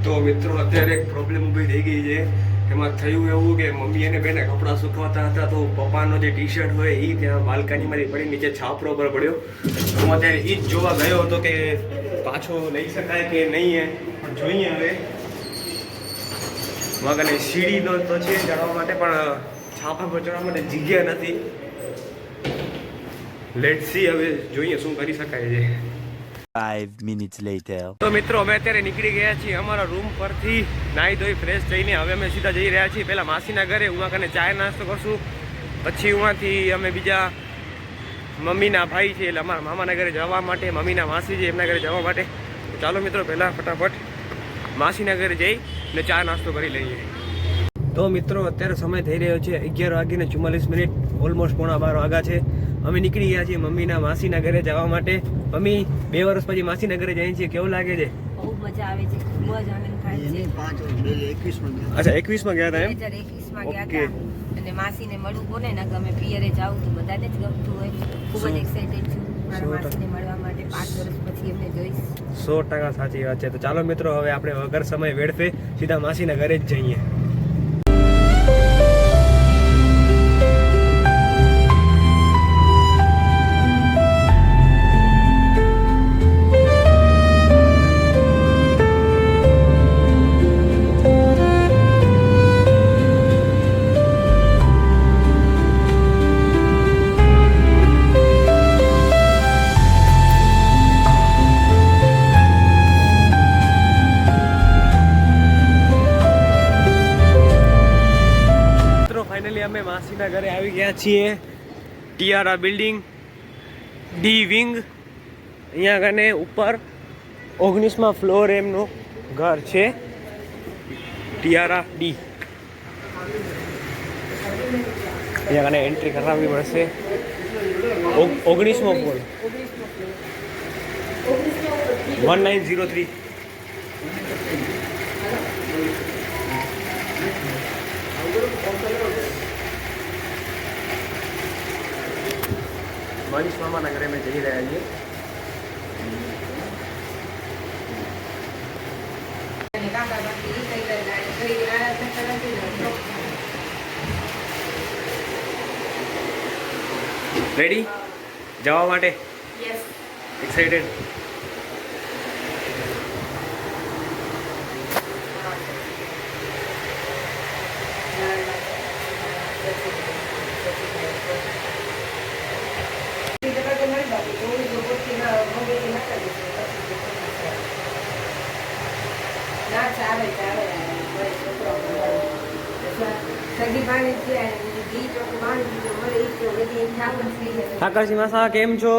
તો મિત્રો અત્યારે એક પ્રોબ્લેમ ઊભી થઈ ગઈ છે. એમાં થયું એવું કે મમ્મી અને બેને કપડાં સુકવાતા હતા તો પપ્પાનો જે ટી શર્ટ હોય એ ત્યાં બાલ્કનીમાંથી પડી નીચે છાપરો પર પડ્યો. હું અત્યારે એ જ જોવા ગયો હતો કે પાછો લઈ શકાય કે નહીં. પણ જોઈએ હવે મગને સીડીનો તો છે ચડવા માટે પણ છાપા પર ચડવા માટે જગ્યા નથી. લેટ્સ સી હવે જોઈએ શું કરી શકાય છે. 5 minutes later. તો મિત્રો અમે અત્યારે નીકળી ગયા છીએ અમારા રૂમ પરથી નાહી ધોઈ ફ્રેશ થઈને. હવે અમે સીધા જઈ રહ્યા છીએ પહેલાં માસીના ઘરે. ઉમાં કને ચાય નાસ્તો કરશું, પછી ઉમાંથી અમે બીજા મમ્મીના ભાઈ છે એટલે અમારા મામાના ઘરે જવા માટે, મમ્મીના માસી છે એમના ઘરે જવા માટે. તો ચાલો મિત્રો પહેલાં ફટાફટ માસીના ઘરે જઈ ને ચા નાસ્તો કરી લઈએ. તો મિત્રો અત્યારે સમય થઈ રહ્યો છે 11:44. ઓલમોસ્ટ 11:15 વાગ્યા છે. અમે નીકળી ગયા છીએ મમ્મીના માસીના ઘરે જવા માટે. મમ્મી 2 વર્ષ પછી માસીના ઘરે જઈએ છીએ, કેવું લાગે છે? બહુ મજા આવે છે, ખૂબ જ આનંદ થાય છે. અચ્છા 21માં ગયા હતા એમ? 2021માં ગયા હતા અને માસીને મળવું કોને ના ગમે, પિયરે જાવું તો બધાને જ ગમતું હોય. ખૂબ જ એક્સાઇટેડ છું મારા માસીને મળવા માટે. 5 વર્ષ પછી એમને જોઈશ. 100% સાચી વાત છે. તો ચાલો મિત્રો હવે આપણે વગર સમય વેડફે સીધા માસીના ઘરે જ જઈએ. અમે માસીના ઘરે આવી ગયા છીએ. ટીઆરઆ બિલ્ડિંગ ડી વિંગ. અહીંયા કને ઉપર 19મા ફ્લોર એમનું ઘર છે. ટીઆરઆ ડી. અહીંયા કને એન્ટ્રી કરાવવી પડશે. 19મો ફ્લોર 1903. મનીષ મામાના ઘરે અમે જઈ રહ્યા છીએ. રેડી જવા માટે? એક્સાઇટેડ? ઠાકરસિંહ માસા કેમ છો?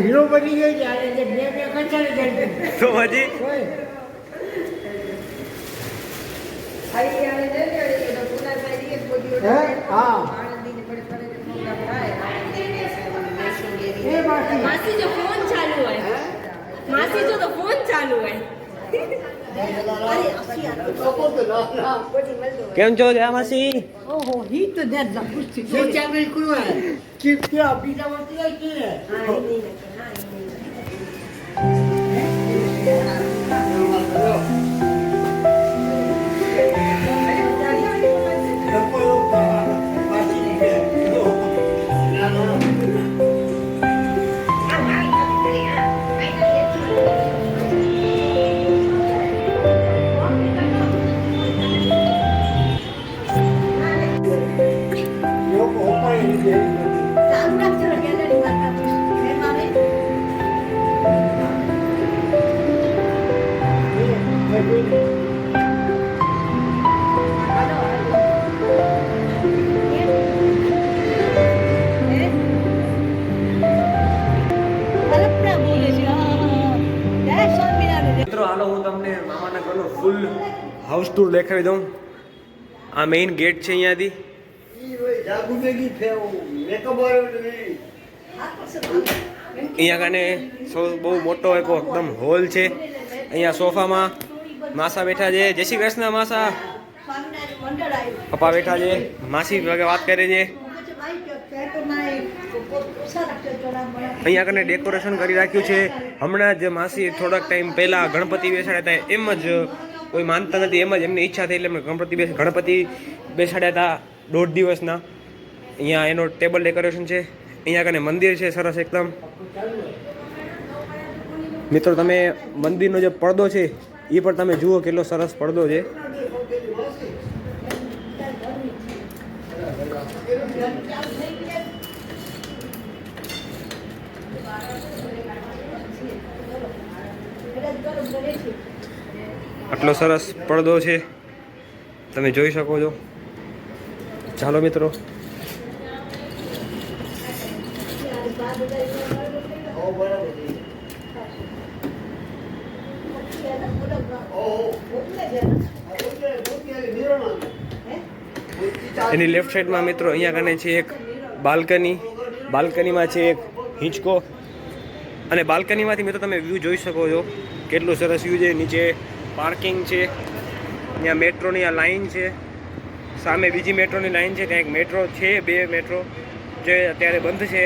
હીરો બની ગયો તો હજી માસી જો ફોન ચાલુ હોય, માસી જો તો ફોન ચાલુ હોય. કેમ છો જયા માસી? ઓહો હી તો દેર જબરદસ્તી જે ચાલે કુવા કે બીજા વસ્તુ કે હાલો હું તમને મામાના ઘરનો ફૂલ હાઉસ ટૂર દેખાવી દઉં. આ મેઇન ગેટ છે અહીંયાથી. અહીંયા કને બહુ મોટો એકદમ હોલ છે. અહીંયા સોફામાં માસા બેઠા છે. જય શ્રી કૃષ્ણ માસા. પપ્પા બેઠા છે. માસી વગર વાત કરે છે. અહીંયા કને ડેકોરેશન કરી રાખ્યું છે. હમણાં જ માસી થોડાક ટાઈમ પહેલા ગણપતિ બેસાડ્યા હતા, એમ જ કોઈ માનતા નથી, એમ જ એમની ઈચ્છા થઈ એટલે એમને ગણપતિ બેસાડ્યા હતા 1.5 દિવસના. અહીંયા એનો ટેબલ ડેકોરેશન છે. અહીંયા કને મંદિર છે સરસ એકદમ. મિત્રો તમે મંદિરનો જે પડદો છે એ પણ તમે જુઓ કેટલો સરસ પડદો છે. આટલો સરસ પડદો છે, તમે જોઈ શકો છો. ચાલો મિત્રો, એની લેફ્ટ સાઈડમાં મિત્રો અહીંયા કને છે એક બાલ્કનીમાં છે એક હિંચકો, અને બાલ્કનીમાંથી મિત્રો તમે વ્યૂ જોઈ શકો છો કેટલું સરસ વ્યૂ છે. નીચે પાર્કિંગ છે, અહીંયા મેટ્રોની આ લાઈન છે, સામે બીજી મેટ્રોની લાઈન છે, ત્યાં એક મેટ્રો છે, 2 મેટ્રો જે અત્યારે બંધ છે.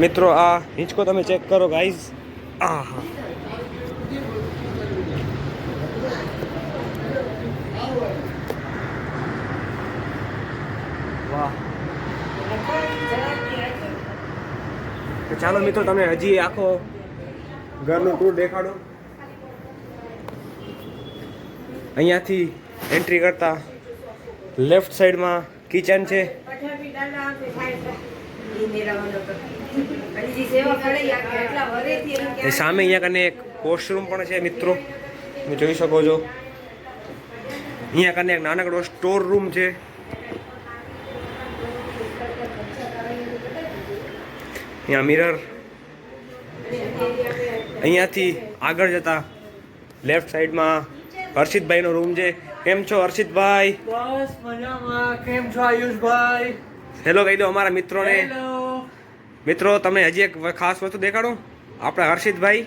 મિત્રો આ હિંચકો તમે ચેક કરો ગાઈઝ. આહા, વાહ. તો ચાલો મિત્રો તમને હજી આખો ઘરનો ટૂર દેખાડો. અહીંયાથી એન્ટ્રી કરતા લેફ્ટ સાઈડમાં કિચન છે. એ સામે અહીંયા કને એક વોશરૂમ પણ છે મિત્રો, તમે જોઈ શકો છો. અહીંયા કને એક નાનકડો સ્ટોર રૂમ છે. અહીંયા મિરર. અહીંયાથી આગળ જતા લેફ્ટ સાઈડમાં હર્ષિતભાઈનો રૂમ છે. કેમ છો હર્ષિતભાઈ? બસ મજામાં. કેમ છો આયુષભાઈ? હેલો કહી દો અમારા મિત્રોને. મિત્રો તમને હજી એક ખાસ વસ્તુ દેખાડું. આપણા હર્ષિતભાઈ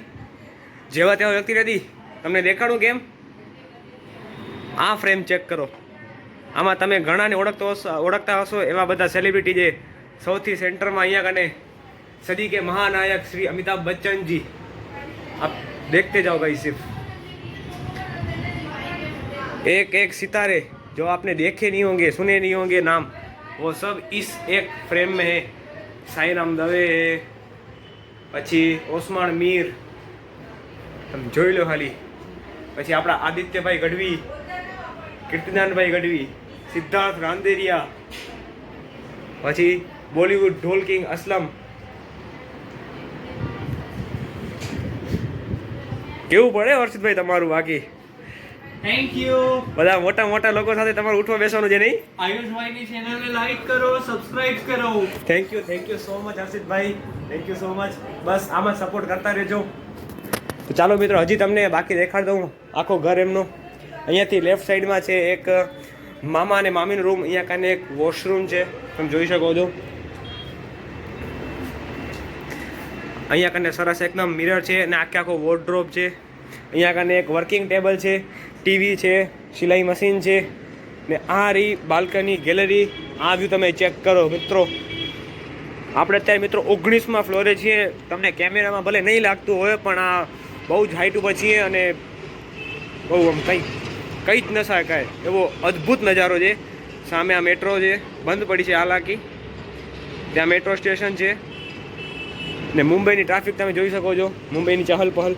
જેવા તેવા વ્યક્તિ નથી, તમને દેખાડું કેમ. આ ફ્રેમ ચેક કરો. આમાં તમે ઘણાને ઓળખતા હશો એવા બધા સેલિબ્રિટી છે. સૌથી સેન્ટરમાં અહીંયા કને सदी के महानायक श्री अमिताभ बच्चन जी, आप देखते जाओ भाई. सिर्फ एक सितारे जो आपने देखे नहीं होंगे, सुने नहीं होंगे नाम, वो सब इस एक फ्रेम में है. साईराम दवे है, પછી ઓસમાણ મીર, તમે જોઈ લો ખાલી. પછી આપણા આદિત્યભાઈ ગઢવી, કીર્તિદાનભાઈ ગઢવી, સિદ્ધાર્થ રાંદેરિયા, પછી બોલિવૂડ ઢોલ કિંગ અસલમ. કેવું પડે હર્ષિતભાઈ તમારું? બાકી થેન્ક યુ. બધા મોટા મોટા લોકો સાથે તમારું ઉઠવા બેસવાનું છે નહીં? આયુષભાઈની ચેનલને લાઈક કરો, સબસ્ક્રાઇબ કરો. થેન્ક યુ સો મચ હર્ષિતભાઈ, થેન્ક યુ સો મચ. બસ આમાં સપોર્ટ કરતા રહેજો. તો ચાલો મિત્રો, હજી તમને બાકી દેખાડ દઉં આખો ઘર એમનો. અહીંયાથી લેફ્ટ સાઈડમાં છે એક મામા અને મામીનો રૂમ. અહીંયા કાને એક વોશરૂમ છે, તમે જોઈ શકો છો. અહીંયા કને સરસ એકદમ મિરર છે અને આખો વોર્ડરોબ છે. અહીંયા કને એક વર્કિંગ ટેબલ છે, ટીવી છે, સિલાઈ મશીન છે, ને આ રહી બાલ્કની ગેલેરી. આ વ્યૂ તમે ચેક કરો મિત્રો. આપણે અત્યારે મિત્રો 19મા ફ્લોરે છીએ. તમને કેમેરામાં ભલે નહીં લાગતું હોય, પણ આ બહુ જ હાઈટ ઉપર છીએ અને બહુ આમ કહી જ ન શકાય એવો અદ્ભુત નજારો છે. સામે આ મેટ્રો છે, બંધ પડી છે હાલાકી. ત્યાં મેટ્રો સ્ટેશન છે ને મુંબઈની ટ્રાફિક તમે જોઈ શકો છો, મુંબઈની ચહલ પહલ.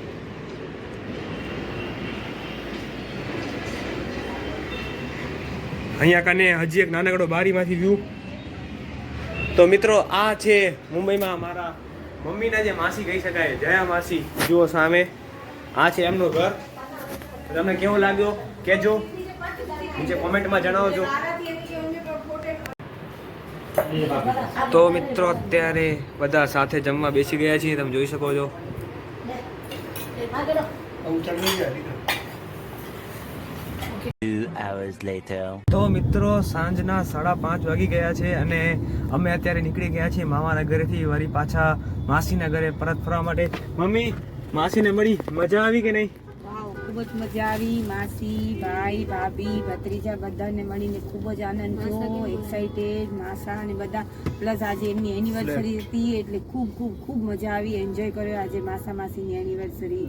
અહીંયા કને હજી એક નાનકડો બારીમાંથી વ્યૂ. તો મિત્રો આ છે મુંબઈમાં મારા મમ્મીના જે માસી કહી શકાય, જયા માસી. જુઓ સામે આ છે એમનું ઘર. તમને કેવો લાગ્યો કહેજો, નીચે કોમેન્ટમાં જણાવજો. તો મિત્રો અત્યારે બધા સાથે જમવા બેસી ગયા છીએ, તમે જોઈ શકો છો. તો મિત્રો સાંજના 5:30 વાગી ગયા છે અને અમે અત્યારે નીકળી ગયા છીએ મામાના ઘરેથી વળી પાછા માસીના ઘરે પરત ફરવા માટે. મમ્મી, માસીને મળી મજા આવી કે નહીં? ખૂબ જ મજા આવી. માસી, ભાઈ, ભાભી, ભત્રીજા બધાને મળીને ખૂબ જ આનંદ થયો, એક્સાઇટેડ. માસા અને બધા પ્લસ આજે એમની એનિવર્સરી હતી એટલે ખૂબ ખૂબ ખૂબ મજા આવી, એન્જોય કર્યો આજે માસા માસીની એનિવર્સરી.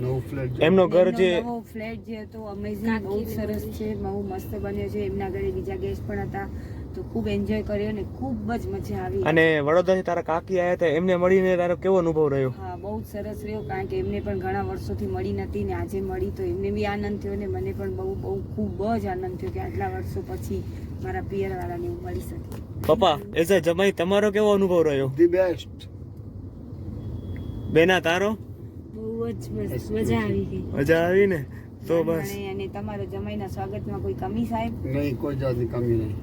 એમનો ઘર જે નવો ફ્લેટ જે હતો અમેઝિંગ, બહુ જ સરસ છે, બહુ મસ્ત બન્યો છે. એમના ઘરે બીજા ગેસ્ટ પણ હતા તો ખૂબ એન્જોય કર્યો અને ખૂબ જ મજા આવી. અને વડોદરાથી તારા કાકી આવ્યા હતા, એમને મળીને તારો કેવો અનુભવ રહ્યો? હા, બહુ જ સરસ રહ્યો, કારણ કે એમને પણ ઘણા વર્ષોથી મળી નથી ને આજે મળી તો એમને બી આનંદ થયો ને મને પણ બહુ બહુ ખૂબ જ આનંદ થયો કે આટલા વર્ષો પછી મારા પિયરવાળાને હું મળી શકી. પપ્પા એઝ અ જમાઈ તમારો કેવો અનુભવ રહ્યો? The best. બેના તારો? બહુ જ મસ્ત મજા આવી ગઈ. મજા આવી ને તો બસ. અને તમારો જમાઈના સ્વાગતમાં કોઈ કમી સાહેબ? નહીં, કોઈ જાતની કમી નહીં.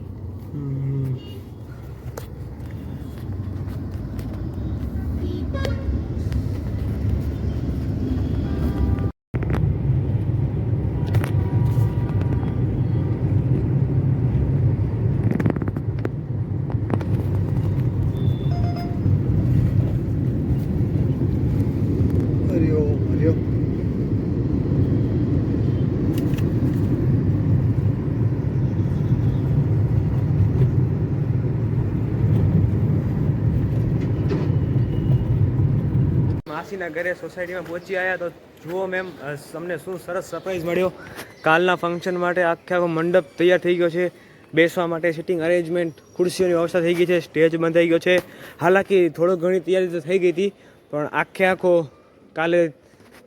માસીના ઘરે સોસાયટીમાં પહોંચી આવ્યા તો જુઓ મેમ તમને શું સરસ સરપ્રાઈઝ મળ્યો. કાલના ફંક્શન માટે આખો મંડપ તૈયાર થઈ ગયો છે, બેસવા માટે સિટિંગ અરેન્જમેન્ટ, ખુરશીઓની વ્યવસ્થા થઈ ગઈ છે, સ્ટેજ બંધાઈ ગયો છે. હાલાકી થોડો ઘણી તૈયારી તો થઈ ગઈ હતી પણ આખો કાલે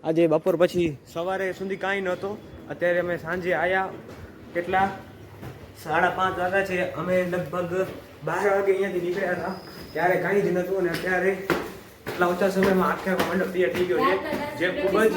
આજે બપોર પછી સવારે સુધી કાંઈ નહોતો. અત્યારે અમે સાંજે આવ્યા, કેટલા 5:30 વાગ્યા છે, અમે લગભગ 12 વાગે અહીંયાથી નીકળ્યા હતા ત્યારે કાંઈ જ નહોતું અને અત્યારે એટલા ઓછા સમયમાં આખો મંડપ તૈયાર થઈ ગયો છે જે ખૂબ જ